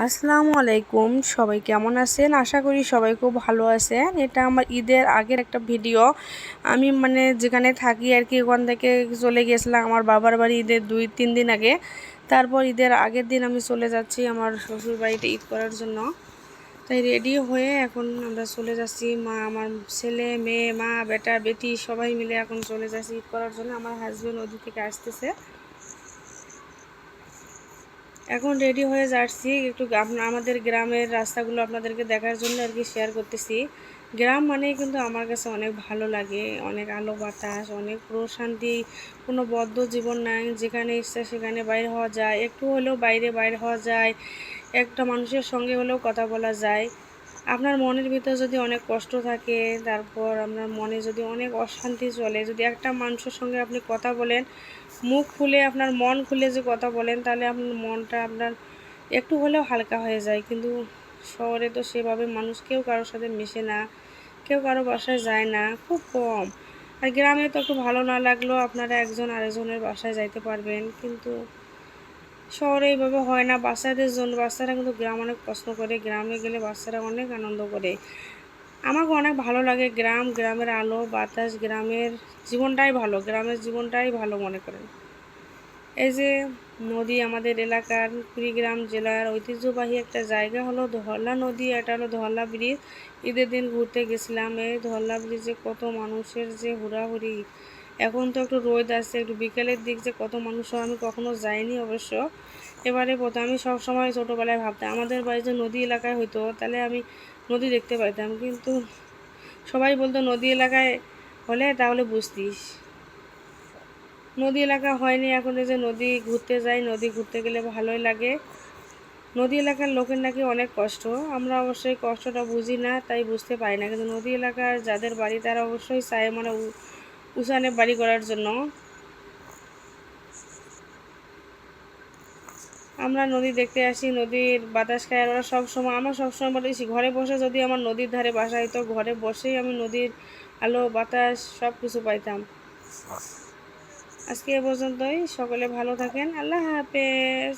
আসসালামু আলাইকুম, সবাই কেমন আছেন? আশা করি সবাই খুব ভালো আছেন। এটা আমার ঈদের আগের একটা ভিডিও। আমি যেখানে থাকি আর কি, ওখান থেকে চলে গেছিলাম আমার বাবার বাড়ি ঈদের 2-3 দিন আগে। তারপর ঈদের আগের দিন আমি চলে যাচ্ছি আমার শ্বশুর বাড়িতে ঈদ করার জন্য। তাই রেডি হয়ে এখন আমরা চলে যাচ্ছি, আমার ছেলে মেয়ে, মা বেটা বেটি সবাই মিলে এখন চলে যাচ্ছি ঈদ করার জন্য। আমার হাজব্যান্ড ওদিক থেকে আসতেছে। এখন রেডি হয়ে যাচ্ছি একটু আমাদের গ্রামের রাস্তাগুলো আপনাদেরকে দেখার জন্য আর কি শেয়ার করতেছি। গ্রাম মানেই কিন্তু আমার কাছে অনেক ভালো লাগে, অনেক আলো বাতাস, অনেক প্রশান্তি, কোনো বদ্ধ জীবন নাই। যেখানে ইচ্ছা সেখানে বাইরে হওয়া যায়, একটু হলেও বাইরে হওয়া যায়, একটা মানুষের সঙ্গে হলেও কথা বলা যায়। আপনার মনের ভিতর যদি অনেক কষ্ট থাকে, তারপর আপনার মনে যদি অনেক অশান্তি চলে, যদি একটা মানুষের সঙ্গে আপনি কথা বলেন, মুখ খুলে আপনার মন খুলে যে কথা বলেন, তাহলে আপনার মনটা আপনার একটু হলেও হালকা হয়ে যায়। কিন্তু শহরে তো সেভাবে মানুষ কেউ কারোর সাথে মেশে না, কেউ কারো বাসায় যায় না, খুব কম। আর গ্রামে তো একটু ভালো না লাগলেও আপনারা একজন আরেকজনের বাসায় যাইতে পারবেন, কিন্তু শহরে এইভাবে হয় না। বাচ্চাদের জন্য, বাচ্চারা কিন্তু গ্রাম অনেক পছন্দ করে, গ্রামে গেলে বাচ্চারা অনেক আনন্দ করে। আমাকে অনেক ভালো লাগে গ্রাম, গ্রামের আলো বাতাস, গ্রামের জীবনটাই ভালো, গ্রামের জীবনটাই ভালো মনে করেন। এই যে নদী, আমাদের এলাকার কুড়িগ্রাম জেলার ঐতিহ্যবাহী একটা জায়গা হলো ধরলা নদী। এটা হলো ধরলা ব্রিজ। ঈদের দিন ঘুরতে গেছিলাম এই ধরলা ব্রিজে, কত মানুষের যে হুড়াহুড়ি। এখন তো একটু রোদ আছে, একটু বিকেলের দিক যে কত মানুষ হয় আমি কখনো যাইনি অবশ্য, এবারে প্রথম। আমি সবসময় ছোটোবেলায় ভাবতাম আমাদের বাড়ি যে নদী এলাকায় হইতো তাহলে আমি নদী দেখতে পাইতাম, কিন্তু সবাই বলতো নদী এলাকায় হলে তাহলে বুঝতিস। নদী এলাকা হয়নি, এখন এই যে নদী ঘুরতে যাই, নদী ঘুরতে গেলে ভালোই লাগে। নদী এলাকার লোকের নাকি অনেক কষ্ট, আমরা অবশ্যই কষ্টটা বুঝি না তাই বুঝতে পারি না, কিন্তু নদী এলাকার যাদের বাড়ি তারা অবশ্যই চায় উঁচানে বাড়ি করার জন্য। আমরা নদী দেখতে আসি, নদীর বাতাস খাই, আর ওরা সবসময়, আমার সবসময় বলেছি ঘরে বসে যদি আমার নদীর ধারে বাসা হইতো, ঘরে বসেই আমি নদীর আলো বাতাস সব কিছু পাইতাম। আজকে এ পর্যন্তই, সকলে ভালো থাকেন, আল্লাহ হাফেজ।